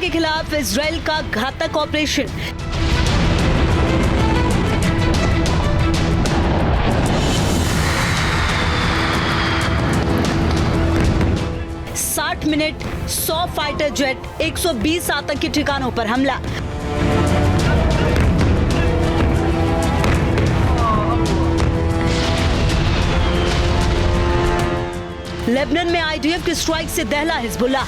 के खिलाफ इजराइल का घातक ऑपरेशन। मिनट 100 फाइटर जेट, 120 आतंकी ठिकानों पर हमला। लेबनान में आईडीएफ की स्ट्राइक से दहला हिजबुल्लाह।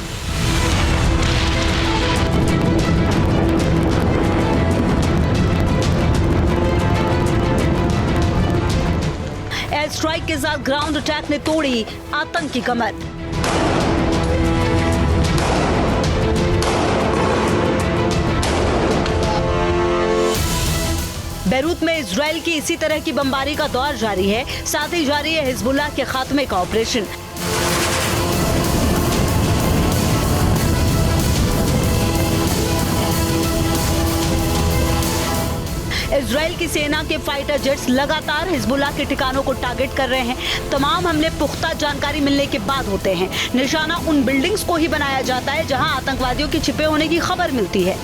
एयर स्ट्राइक के साथ ग्राउंड अटैक ने तोड़ी आतंकी कमर। बैरूत में इजराइल की इसी तरह की बमबारी का दौर जारी है, साथ ही जारी है हिजबुल्लाह के खात्मे का ऑपरेशन। इजराइल की सेना के फाइटर जेट्स लगातार हिजबुल्लाह के ठिकानों को टारगेट कर रहे हैं। तमाम हमले पुख्ता जानकारी मिलने के बाद होते हैं। निशाना उन बिल्डिंग्स को ही बनाया जाता है जहां आतंकवादियों के छिपे होने की खबर मिलती है।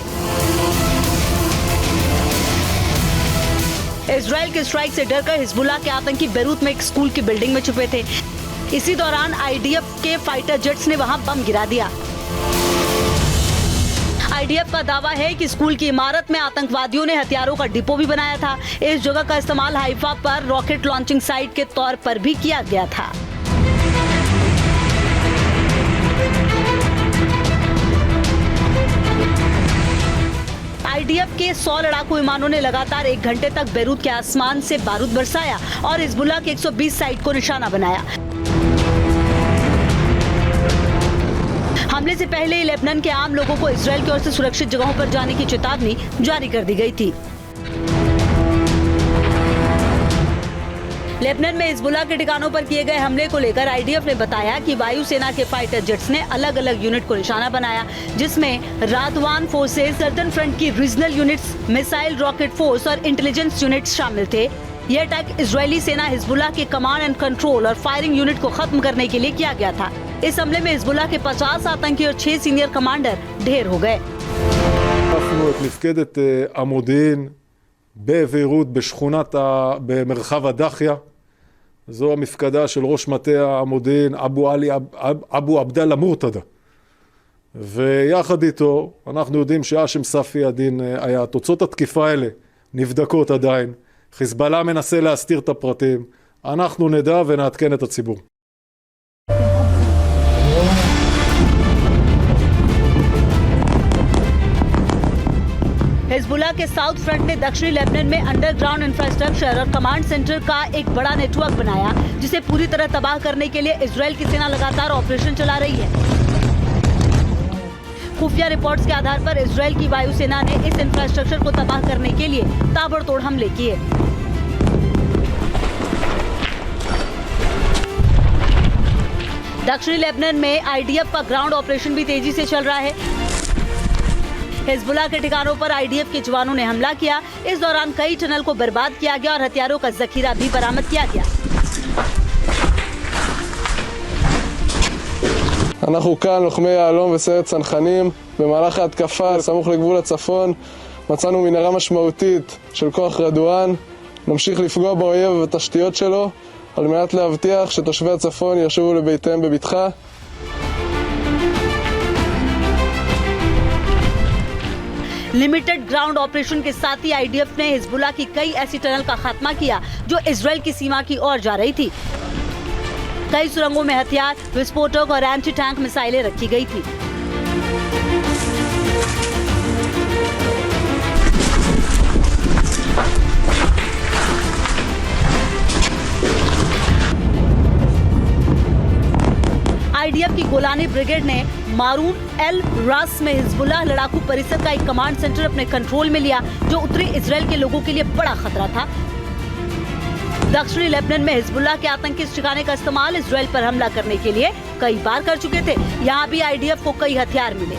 इजराइल के स्ट्राइक से डरकर हिजबुल्लाह के आतंकी बैरूत में एक स्कूल की बिल्डिंग में छुपे थे। इसी दौरान आईडीएफ के फाइटर जेट्स ने वहां बम गिरा दिया। आईडीएफ का दावा है कि स्कूल की इमारत में आतंकवादियों ने हथियारों का डिपो भी बनाया था। इस जगह का इस्तेमाल हाइफा पर रॉकेट लॉन्चिंग साइट के तौर पर भी किया गया था। आईडीएफ के 100 लड़ाकू विमानों ने लगातार 1 घंटे तक बैरूत के आसमान से बारूद बरसाया और हिजबुल्लाह के 120 साइट को निशाना बनाया। हमले से पहले लेबनान के आम लोगों को इजराइल की ओर से सुरक्षित जगहों पर जाने की चेतावनी जारी कर दी गई थी। लेबनान में हिजबुल्लाह के ठिकानों पर किए गए हमले को लेकर आईडीएफ ने बताया कि वायुसेना के फाइटर जेट्स ने अलग अलग यूनिट को निशाना बनाया, जिसमें रादवान फोर्सेस, सर्दर्न फ्रंट की regional units, missile rocket force और इंटेलिजेंस यूनिट्स शामिल थे। यह अटैक इजरायली सेना हिजबुल्लाह के कमांड एंड कंट्रोल और फायरिंग यूनिट को खत्म करने के लिए किया गया था। इस हमले में हिजबुल्लाह के 50 आतंकी और 6 सीनियर कमांडर ढेर हो गए। במרחב הדחיה, זו המפקדה של ראש מטה המודיעין אבו עבדאללה מורתדה, ויחד איתו אנחנו יודעים שהאשם ספי הדין היה. תוצאות התקיפה האלה נבדקות עדיין, חיזבאללה מנסה להסתיר את הפרטים, אנחנו נדע ונעדכן את הציבור. हिजबुल्लाह के साउथ फ्रंट ने दक्षिणी लेबनान में अंडरग्राउंड इंफ्रास्ट्रक्चर और कमांड सेंटर का एक बड़ा नेटवर्क बनाया, जिसे पूरी तरह तबाह करने के लिए इजराइल की सेना लगातार ऑपरेशन चला रही है। खुफिया रिपोर्ट्स के आधार पर इजराइल की वायुसेना ने इस इंफ्रास्ट्रक्चर को तबाह करने के लिए ताबड़तोड़ हमले किए। दक्षिणी लेबनान में आईडीएफ का ग्राउंड ऑपरेशन भी तेजी से चल रहा है। हिजबुल्लाह के ठिकानों पर आईडीएफ के जवानों ने हमला किया। इस दौरान कई टनल को बर्बाद किया गया और हथियारों का जखीरा भी बरामद किया गया। אנחנו כאן, לוחמי יהלום וסיירת צנחנים. במהלך ההתקפה סמוך לגבול הצפון מצאנו מנהרה משמעותית של כוח רדואן. נמשיך לפגוע באויב ובתשתיות שלו על מנת להבטיח שתושבי הצפון ישובו לביתיהם בבטחה. लिमिटेड ग्राउंड ऑपरेशन के साथ ही आईडीएफ ने हिजबुल्लाह की कई ऐसी टनल का खात्मा किया जो इजराइल की सीमा की ओर जा रही थी। कई सुरंगों में हथियार, विस्फोटक और एंटी टैंक मिसाइलें रखी गई थी। आईडीएफ की गोलानी ब्रिगेड ने मारून एल रास में हिजबुल्लाह लड़ाकू परिसर का एक कमांड सेंटर अपने कंट्रोल में लिया, जो उत्तरी इजराइल के लोगों के लिए बड़ा खतरा था। दक्षिणी लेबनान में हिजबुल्लाह के आतंकी इस ठिकाने का इस्तेमाल इजराइल पर हमला करने के लिए कई बार कर चुके थे। यहाँ भी आईडीएफ को कई हथियार मिले।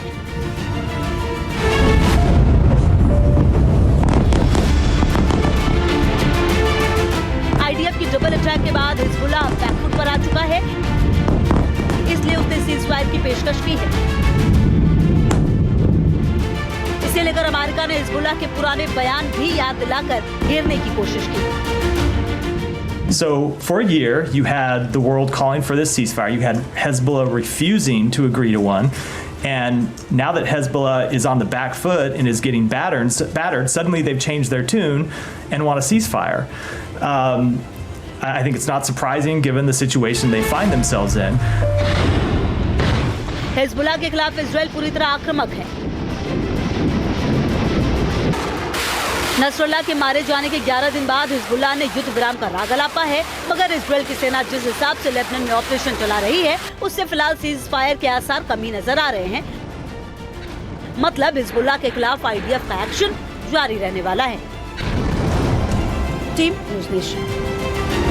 आईडीएफ की डबल अटैक के बाद हिजबुल्लाह बैकफुट पर आ चुका है, इसलिए उसने सीज़फायर की पेशकश की है। अमेरिका ने हिजबुल्लाह के पुराने बयान भी याद दिलाकर घेरने की कोशिश की। So for a year, you had the world calling for this ceasefire. You had Hezbollah refusing to agree to one. And now that Hezbollah is on the back foot and is getting battered, suddenly they've changed their tune and want a ceasefire. I think it's not surprising given the situation they find themselves in. Hezbollah के खिलाफ Israel पूरी तरह आक्रामक है। Nasrallah के मारे जाने के 11 दिन बाद हिजबुल्लाह ने युद्ध विराम का राग अलापा है, मगर इजराइल की सेना जिस हिसाब से लेबनान में ऑपरेशन चला रही है उससे फिलहाल सीज फायर के आसार कम ही नजर आ रहे हैं। मतलब हिजबुल्लाह के खिलाफ आईडीएफ का एक्शन जारी रहने वाला है। Team news nation.